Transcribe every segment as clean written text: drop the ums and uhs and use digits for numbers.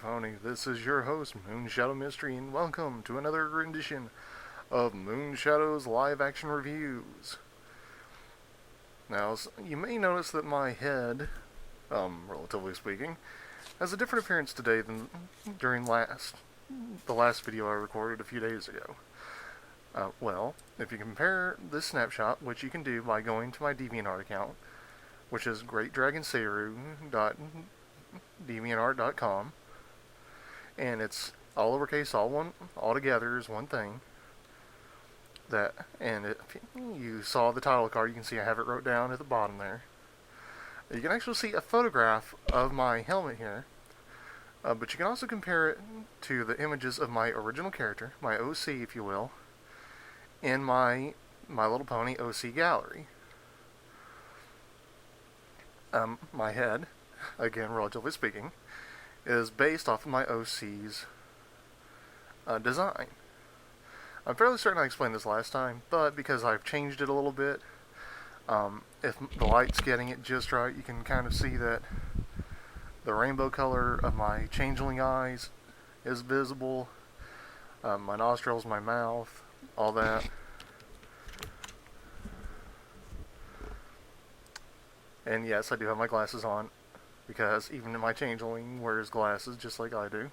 Pony. This is your host, Moonshadow Mystery, and welcome to another rendition of Moonshadow's live action reviews. Now, you may notice that my head, relatively speaking, has a different appearance today than during the last video I recorded a few days ago. Well, if you compare this snapshot, which you can do by going to my DeviantArt account, which is greatdragonseru.deviantart.com, and it's all lowercase, all together is one thing. And if you saw the title card, you can see I have it wrote down at the bottom there. You can actually see a photograph of my helmet here, but you can also compare it to the images of my original character, my OC, if you will, in my Little Pony OC gallery. My head, again, relatively speaking, is based off of my OC's design. I'm fairly certain I explained this last time, but because I've changed it a little bit, if the light's getting it just right, you can kind of see that the rainbow color of my changeling eyes is visible, my nostrils, my mouth, all that. And yes, I do have my glasses on, because even my changeling wears glasses just like I do.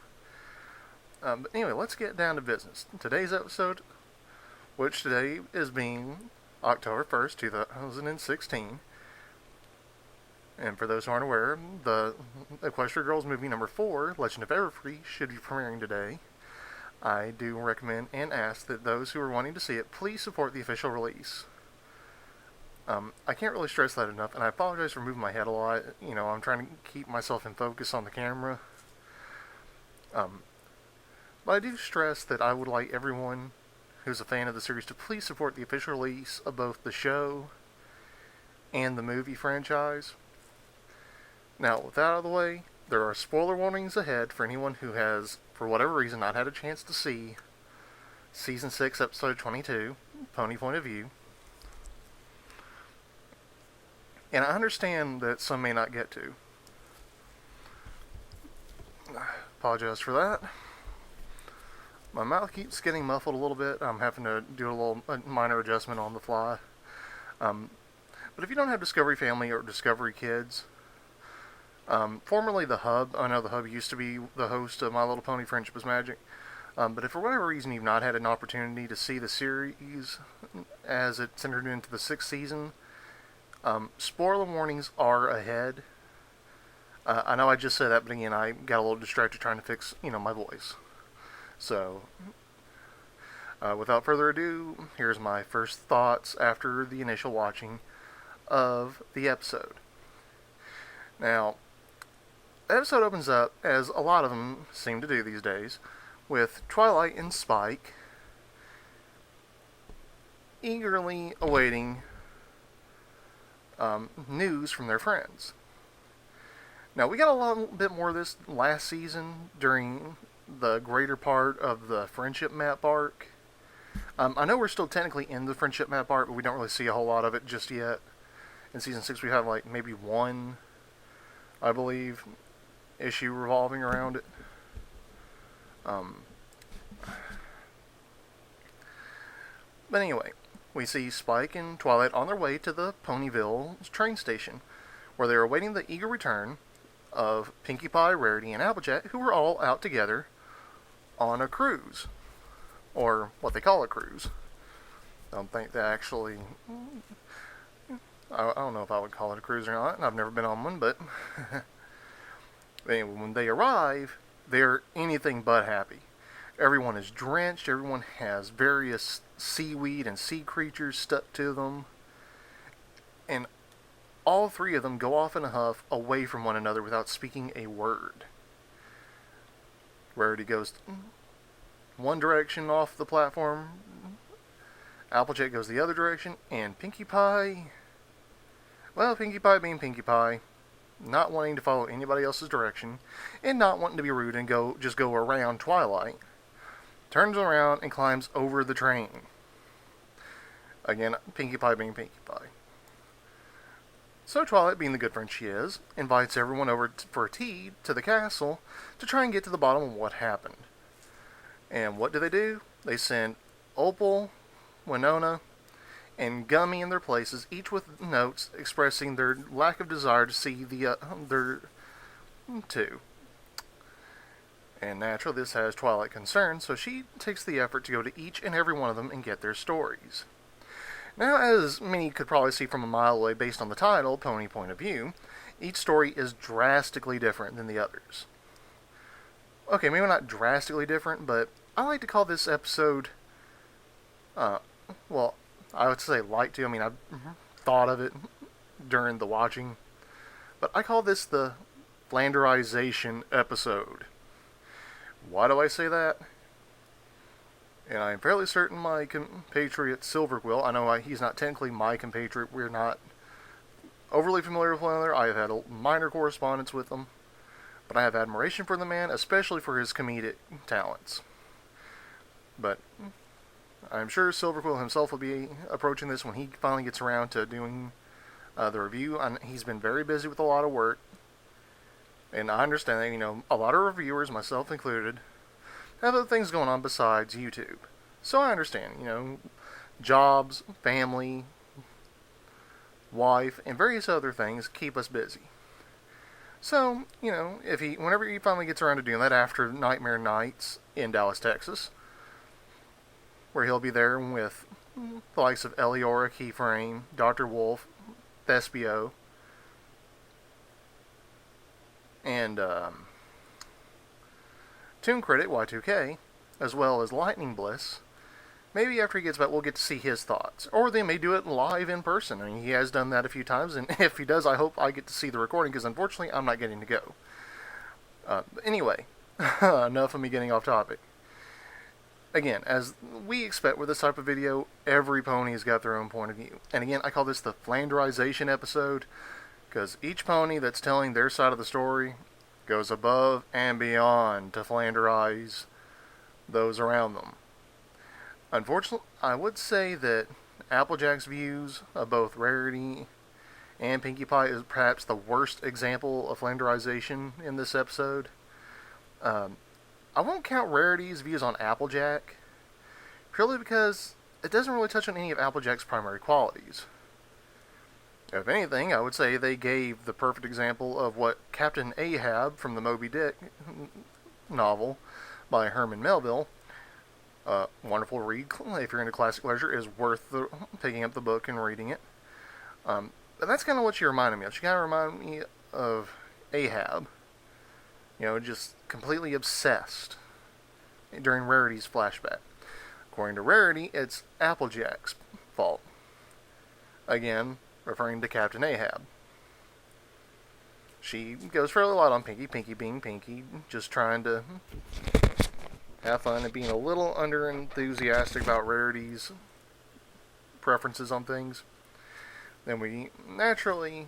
But anyway, let's get down to business. Today's episode, which today is being October 1st, 2016. And for those who aren't aware, the Equestria Girls movie number 4, Legend of Everfree, should be premiering today. I do recommend and ask that those who are wanting to see it, please support the official release. I can't really stress that enough, and I apologize for moving my head a lot. You know, I'm trying to keep myself in focus on the camera. But I do stress that I would like everyone who's a fan of the series to please support the official release of both the show and the movie franchise. Now, with that out of the way, there are spoiler warnings ahead for anyone who has, for whatever reason, not had a chance to see Season 6, Episode 22, Pony Point of View. And I understand that some may not get to. Apologize for that. My mouth keeps getting muffled a little bit. I'm having to do a minor adjustment on the fly. But if you don't have Discovery Family or Discovery Kids, formerly the Hub, I know the Hub used to be the host of My Little Pony Friendship is Magic, but if for whatever reason you've not had an opportunity to see the series as it's entered into the 6th season, spoiler warnings are ahead. I know I just said that, but again, I got a little distracted trying to fix, my voice. So, without further ado, here's my first thoughts after the initial watching of the episode. Now, the episode opens up, as a lot of them seem to do these days, with Twilight and Spike eagerly awaiting news from their friends. Now, we got a little bit more of this last season during the greater part of the friendship map arc. I know we're still technically in the friendship map arc, but we don't really see a whole lot of it just yet. In Season 6, we have maybe one, I believe, issue revolving around it. But anyway, we see Spike and Twilight on their way to the Ponyville train station, where they are awaiting the eager return of Pinkie Pie, Rarity, and Applejack, who were all out together on a cruise. Or what they call a cruise. I don't think they actually... I don't know if I would call it a cruise or not. I've never been on one, but... Anyway, when they arrive, they're anything but happy. Everyone is drenched. Everyone has various seaweed and sea creatures stuck to them. And all three of them go off in a huff away from one another without speaking a word. Rarity goes one direction off the platform, Applejack goes the other direction, and Pinkie Pie being Pinkie Pie, not wanting to follow anybody else's direction, and not wanting to be rude and just go around Twilight, turns around and climbs over the train. Again, Pinkie Pie being Pinkie Pie. So Twilight, being the good friend she is, invites everyone over for tea to the castle to try and get to the bottom of what happened. And what do? They send Opal, Winona, and Gummy in their places, each with notes expressing their lack of desire to see their two. And naturally, this has Twilight concerned, so she takes the effort to go to each and every one of them and get their stories. Now, as many could probably see from a mile away based on the title, Pony Point of View, each story is drastically different than the others. Okay, maybe not drastically different, but I like to call this episode, well, I would say like to, I mean, I've thought of it during the watching, but I call this the Flanderization episode. Why do I say that? And I'm fairly certain my compatriot Silverquill, I know he's not technically my compatriot, we're not overly familiar with one another, I have had a minor correspondence with him, but I have admiration for the man, especially for his comedic talents. But I'm sure Silverquill himself will be approaching this when he finally gets around to doing the review. He's been very busy with a lot of work, and I understand that, a lot of reviewers, myself included, have other things going on besides YouTube. So I understand, jobs, family, wife, and various other things keep us busy. So, whenever he finally gets around to doing that after Nightmare Nights in Dallas, Texas, where he'll be there with the likes of Eliora, Keyframe, Dr. Wolf, Thespio, and Toon Critic Y2K, as well as Lightning Bliss. Maybe after he gets back, we'll get to see his thoughts. Or they may do it live in person. I mean, he has done that a few times, and if he does, I hope I get to see the recording, because unfortunately, I'm not getting to go. Anyway, enough of me getting off topic. Again, as we expect with this type of video, every pony's got their own point of view. And again, I call this the Flanderization episode, because each pony that's telling their side of the story goes above and beyond to Flanderize those around them. Unfortunately, I would say that Applejack's views of both Rarity and Pinkie Pie is perhaps the worst example of Flanderization in this episode. I won't count Rarity's views on Applejack, purely because it doesn't really touch on any of Applejack's primary qualities. If anything, I would say they gave the perfect example of what Captain Ahab from the Moby Dick novel by Herman Melville, wonderful read, if you're into classic literature, is worth picking up the book and reading it. But that's kind of what she reminded me of. She kind of reminded me of Ahab. Just completely obsessed during Rarity's flashback. According to Rarity, it's Applejack's fault. Again, referring to Captain Ahab. She goes fairly light on Pinkie being Pinkie, just trying to have fun and being a little under-enthusiastic about Rarity's preferences on things. Then we naturally...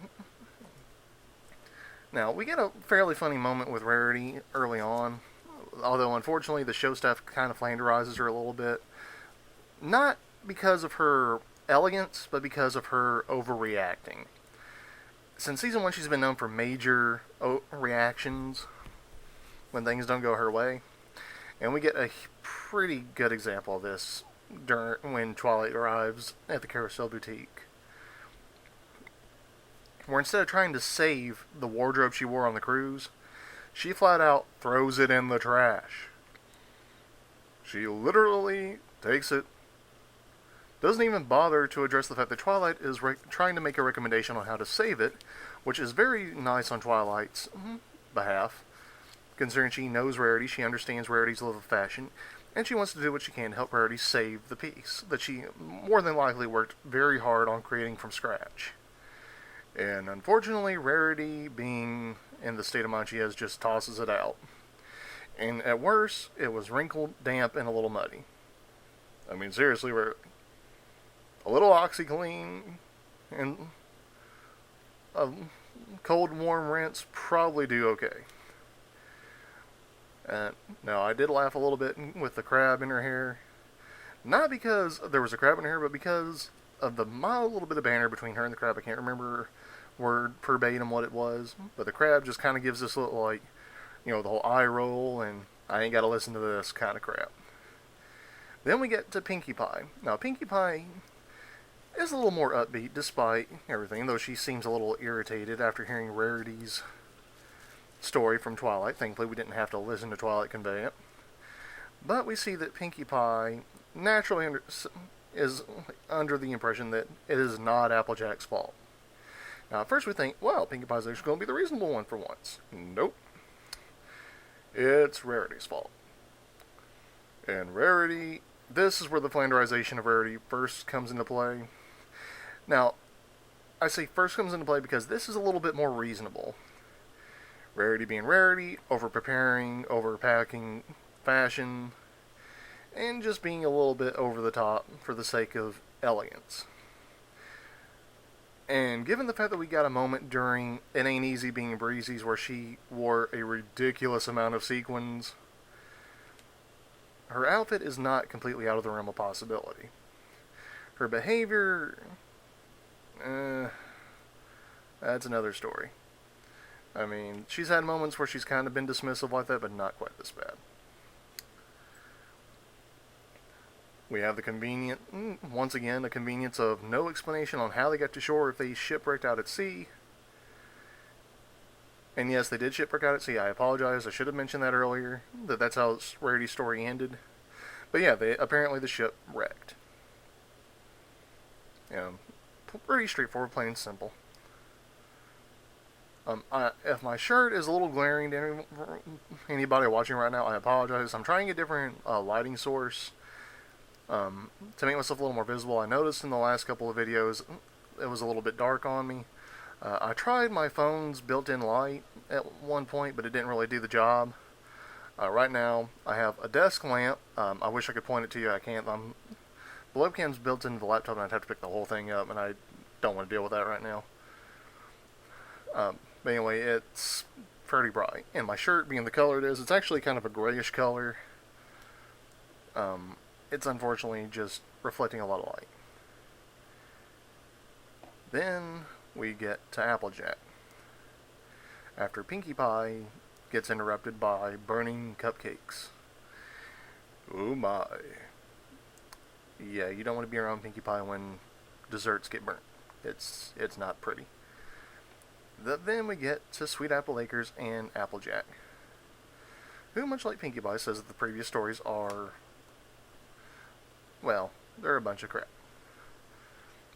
Now, we get a fairly funny moment with Rarity early on, although unfortunately the show staff kind of Flanderizes her a little bit. Not because of her elegance, but because of her overreacting. Since season 1, she's been known for major reactions when things don't go her way. And we get a pretty good example of this when Twilight arrives at the Carousel Boutique, where instead of trying to save the wardrobe she wore on the cruise, she flat out throws it in the trash. She literally takes it, doesn't even bother to address the fact that Twilight is trying to make a recommendation on how to save it, which is very nice on Twilight's behalf, considering she knows Rarity, she understands Rarity's love of fashion, and she wants to do what she can to help Rarity save the piece that she more than likely worked very hard on creating from scratch. And unfortunately, Rarity, being in the state of mind she is, just tosses it out. And at worst, it was wrinkled, damp, and a little muddy. I mean, seriously, a little OxyClean and a cold, warm rinse probably do okay. Now, I did laugh a little bit with the crab in her hair. Not because there was a crab in her hair, but because of the mild little bit of banter between her and the crab. I can't remember word verbatim what it was, but the crab just kind of gives this little, like, the whole eye roll and I ain't got to listen to this kind of crap. Then we get to Pinkie Pie. Now, Pinkie Pie is a little more upbeat despite everything, though she seems a little irritated after hearing Rarity's story from Twilight. Thankfully, we didn't have to listen to Twilight convey it. But we see that Pinkie Pie naturally is under the impression that it is not Applejack's fault. Now, at first we think, well, Pinkie Pie's actually going to be the reasonable one for once. Nope. It's Rarity's fault. And Rarity, this is where the flanderization of Rarity first comes into play. Now, I say first comes into play because this is a little bit more reasonable. Rarity being Rarity, over-preparing, over-packing fashion, and just being a little bit over the top for the sake of elegance. And given the fact that we got a moment during It Ain't Easy Being Breezy's where she wore a ridiculous amount of sequins, her outfit is not completely out of the realm of possibility. Her behavior, that's another story. I mean, she's had moments where she's kind of been dismissive like that, but not quite this bad. We have the once again, the convenience of no explanation on how they got to shore if they shipwrecked out at sea. And yes, they did shipwreck out at sea. I apologize. I should have mentioned that earlier. That's how Rarity's story ended. But yeah, apparently the ship wrecked. Pretty straightforward, plain and simple. If my shirt is a little glaring to anybody watching right now, I apologize. I'm trying a different lighting source. To make myself a little more visible. I noticed in the last couple of videos it was a little bit dark on me. I tried my phone's built-in light at one point, but it didn't really do the job. Right now I have a desk lamp. I wish I could point it to you. I can't. The webcam's built into the laptop and I'd have to pick the whole thing up, and I don't want to deal with that right now. But anyway, it's pretty bright. And my shirt, being the color it is, it's actually kind of a grayish color. It's unfortunately just reflecting a lot of light. Then we get to Applejack. After Pinkie Pie gets interrupted by burning cupcakes. Oh my. Yeah, you don't want to be around Pinkie Pie when desserts get burnt. It's not pretty. Then we get to Sweet Apple Acres and Applejack, who, much like Pinkie Pie, says that the previous stories are, well, they're a bunch of crap.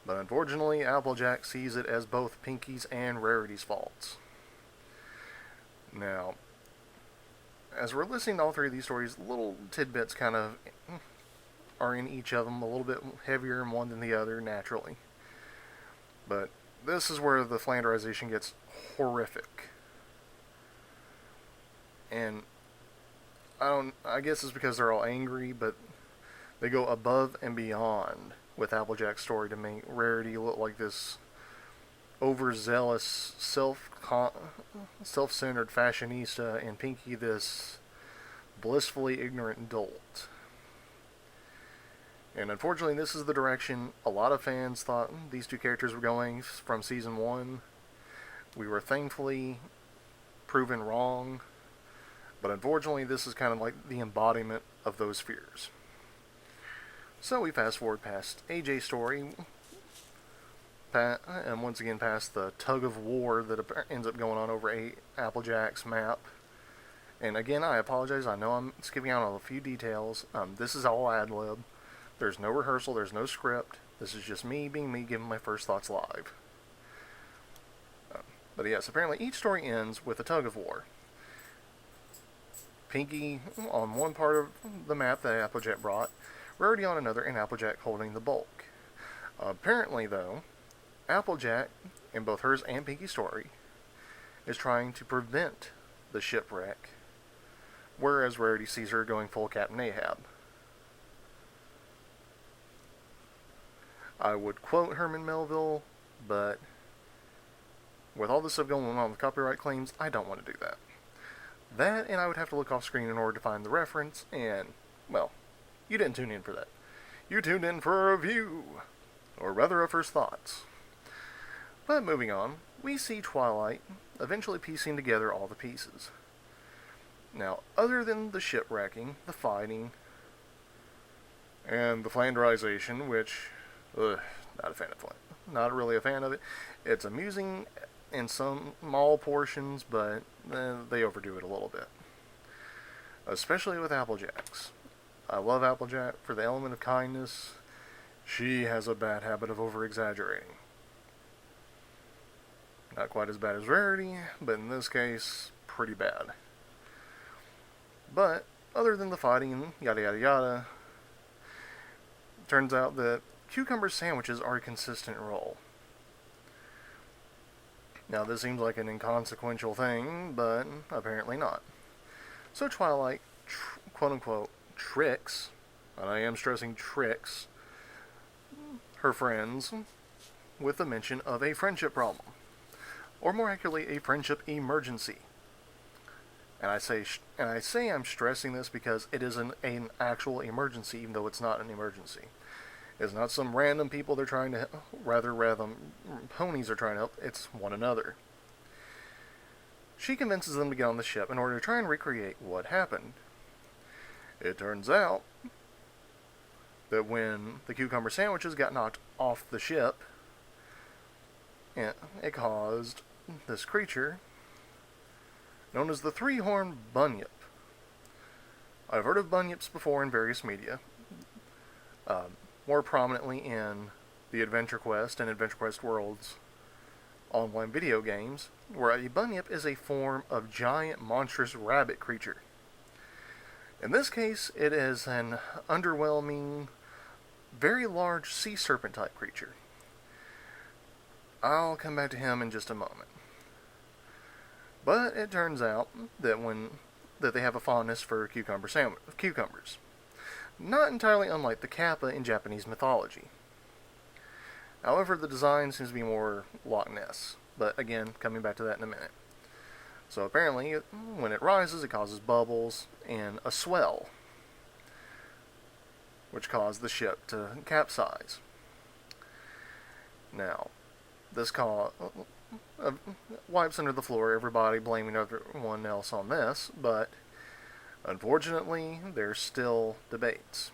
But unfortunately, Applejack sees it as both Pinkie's and Rarity's faults. Now, as we're listening to all three of these stories, little tidbits kind of are in each of them, a little bit heavier in one than the other, naturally. But this is where the flanderization gets horrific. And I guess it's because they're all angry, but they go above and beyond with Applejack's story to make Rarity look like this overzealous, self-centered fashionista, and Pinkie this blissfully ignorant dolt. And unfortunately, this is the direction a lot of fans thought these two characters were going from Season 1. We were thankfully proven wrong, but unfortunately, this is kind of like the embodiment of those fears. So we fast forward past AJ's story, and once again past the tug of war that ends up going on over Applejack's map. And again, I apologize. I know I'm skipping out on a few details. This is all ad-lib. There's no rehearsal. There's no script. This is just me being me, giving my first thoughts live. But yes, apparently each story ends with a tug of war. Pinkie on one part of the map that Applejack brought, Rarity on another, and Applejack holding the bulk. Apparently, though, Applejack, in both hers and Pinkie's story, is trying to prevent the shipwreck, whereas Rarity sees her going full Captain Ahab. I would quote Herman Melville, but with all this stuff going on with copyright claims, I don't want to do that. That, and I would have to look off screen in order to find the reference, and, well, you didn't tune in for that. You tuned in for a review, or rather a first thoughts. But moving on, we see Twilight eventually piecing together all the pieces. Now, other than the shipwrecking, the fighting, and the Flanderization, which, not a fan of it. Not really a fan of it. It's amusing in some small portions, but they overdo it a little bit. Especially with Applejack's. I love Applejack for the element of kindness. She has a bad habit of over-exaggerating. Not quite as bad as Rarity, but in this case, pretty bad. But, other than the fighting and yada yada yada, turns out that cucumber sandwiches are a consistent role. Now, this seems like an inconsequential thing, but apparently not. So Twilight, quote-unquote, tricks, and I am stressing tricks, her friends with the mention of a friendship problem. Or more accurately, a friendship emergency. And I say I'm stressing this because it is an actual emergency, even though it's not an emergency. It's not some random people they're trying to help, rather ponies are trying to help, it's one another. She convinces them to get on the ship in order to try and recreate what happened. It turns out that when the cucumber sandwiches got knocked off the ship, it caused this creature known as the three-horned bunyip. I've heard of bunyips before in various media, more prominently in the Adventure Quest and Adventure Quest Worlds online video games, where a bunyip is a form of giant monstrous rabbit creature. In this case, it is an underwhelming, very large sea serpent type creature. I'll come back to him in just a moment. But it turns out that they have a fondness for cucumbers. Not entirely unlike the kappa in Japanese mythology. However, the design seems to be more Loch Ness. But again, coming back to that in a minute. So apparently, when it rises, it causes bubbles and a swell, which caused the ship to capsize. Now, this wipes under the floor, everybody blaming everyone else on this, but unfortunately, there's still debates.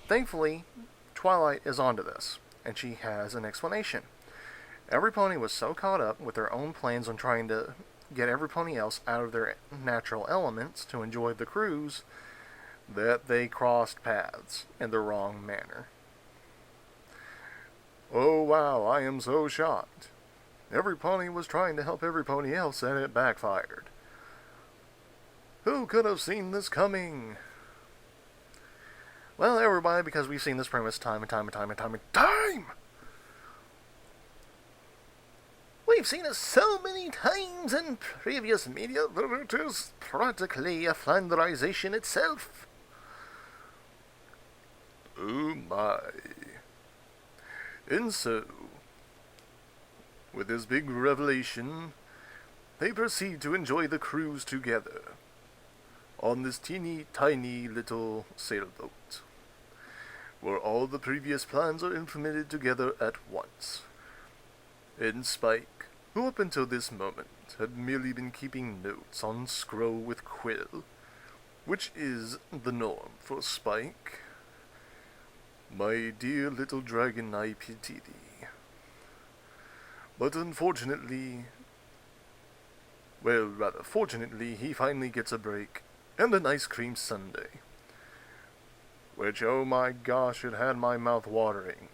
Thankfully, Twilight is onto this, and she has an explanation. Every pony was so caught up with their own plans on trying to get every pony else out of their natural elements to enjoy the cruise that they crossed paths in the wrong manner. Oh wow, I am so shocked. Every pony was trying to help every pony else and it backfired. Who could have seen this coming? Well, everybody, because we've seen this premise time and time and time and time and time! We've seen it so many times in previous media that it is practically a Flanderization itself. Oh my. And so, with this big revelation, they proceed to enjoy the cruise together on this teeny tiny little sailboat, where all the previous plans are implemented together at once. And Spike, who up until this moment had merely been keeping notes on scroll with quill, which is the norm for Spike. My dear little dragon, I pity thee. But unfortunately, fortunately, he finally gets a break and an ice cream sundae. Which, oh my gosh, it had my mouth watering.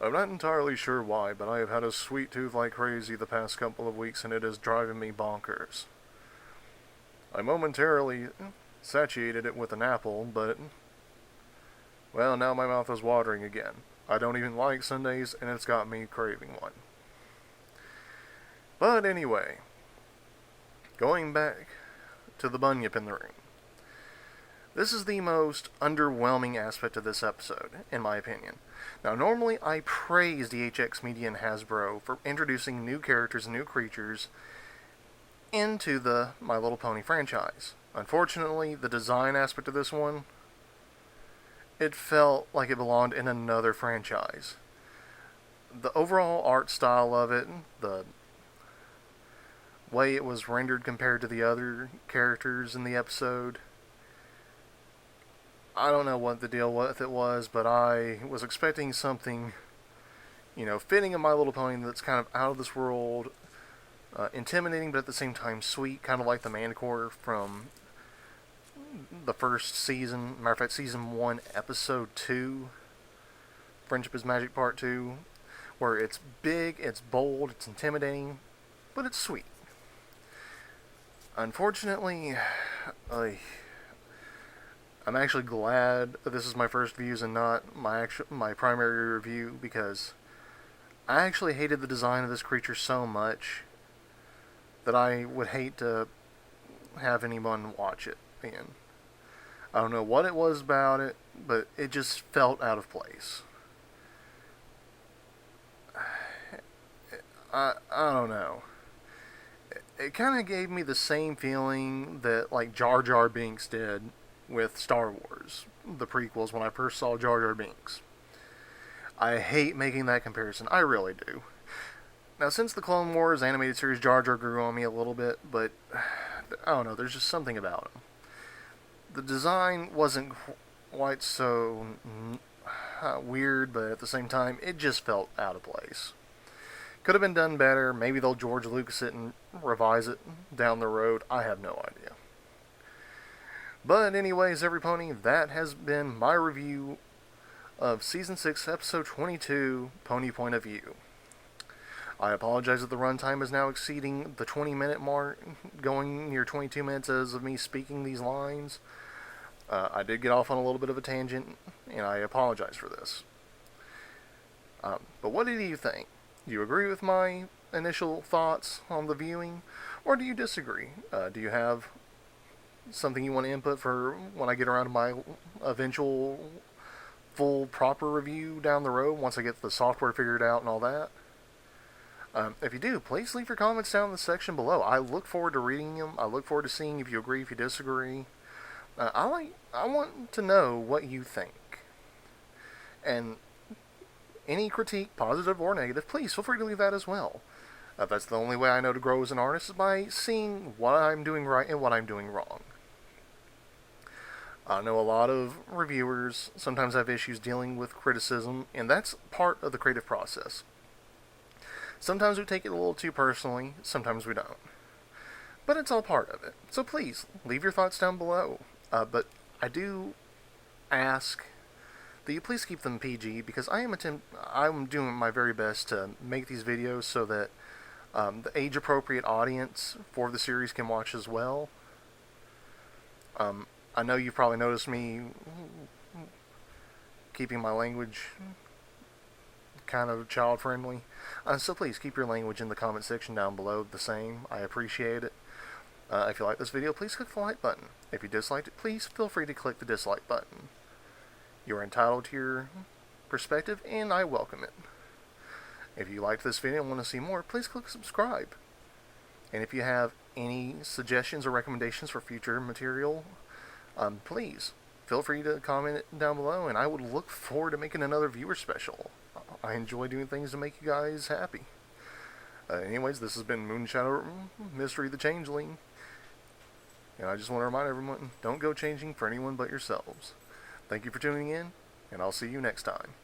I'm not entirely sure why, but I have had a sweet tooth like crazy the past couple of weeks and it is driving me bonkers. I momentarily satiated it with an apple, but, well, now my mouth is watering again. I don't even like sundaes, and it's got me craving one. But anyway, going back to the bunyip in the room. This is the most underwhelming aspect of this episode, in my opinion. Now, normally I praise DHX Media and Hasbro for introducing new characters and new creatures into the My Little Pony franchise. Unfortunately, the design aspect of this one, it felt like it belonged in another franchise. the overall art style of it, the way it was rendered compared to the other characters in the episode, I don't know what the deal with it was, but I was expecting something, fitting in My Little Pony that's kind of out of this world, intimidating, but at the same time sweet, kind of like the Manticore from the first season. Matter of fact, season 1, episode 2, Friendship is Magic Part 2, where it's big, it's bold, it's intimidating, but it's sweet. Unfortunately, I'm actually glad that this is my first views and not my primary review, because I actually hated the design of this creature so much that I would hate to have anyone watch it again. I don't know what it was about it, but it just felt out of place. I don't know. It kind of gave me the same feeling that like Jar Jar Binks did with Star Wars, the prequels, when I first saw Jar Jar Binks. I hate making that comparison. I really do. Now, since the Clone Wars animated series, Jar Jar grew on me a little bit, but I don't know, there's just something about him. The design wasn't quite so weird, but at the same time, it just felt out of place. Could have been done better. Maybe they'll George Lucas it and revise it down the road. I have no idea. But anyways, every pony, that has been my review of Season 6, Episode 22, Pony Point of View. I apologize that the runtime is now exceeding the 20-minute mark, going near 22 minutes as of me speaking these lines. I did get off on a little bit of a tangent, and I apologize for this. But what do you think? Do you agree with my initial thoughts on the viewing, or do you disagree? Do you have something you want to input for when I get around to my eventual full proper review down the road, once I get the software figured out and all that? If you do, please leave your comments down in the section below. I look forward to reading them. I look forward to seeing if you agree, if you disagree. I want to know what you think. And any critique, positive or negative, please feel free to leave that as well. That's the only way I know to grow as an artist, is by seeing what I'm doing right and what I'm doing wrong. I know a lot of reviewers sometimes have issues dealing with criticism, and that's part of the creative process. Sometimes we take it a little too personally, sometimes we don't. But it's all part of it. So please, leave your thoughts down below. But I do ask that you please keep them PG, because I'm doing my very best to make these videos so that the age-appropriate audience for the series can watch as well. I know you've probably noticed me keeping my language kind of child-friendly. So please keep your language in the comment section down below the same. I appreciate it. If you like this video, please click the like button. If you disliked it, please feel free to click the dislike button. You are entitled to your perspective, and I welcome it. If you liked this video and want to see more, please click subscribe. And if you have any suggestions or recommendations for future material, please feel free to comment it down below, and I would look forward to making another viewer special. I enjoy doing things to make you guys happy. Anyways, this has been Moonshadow Mystery the Changeling. And I just want to remind everyone, don't go changing for anyone but yourselves. Thank you for tuning in, and I'll see you next time.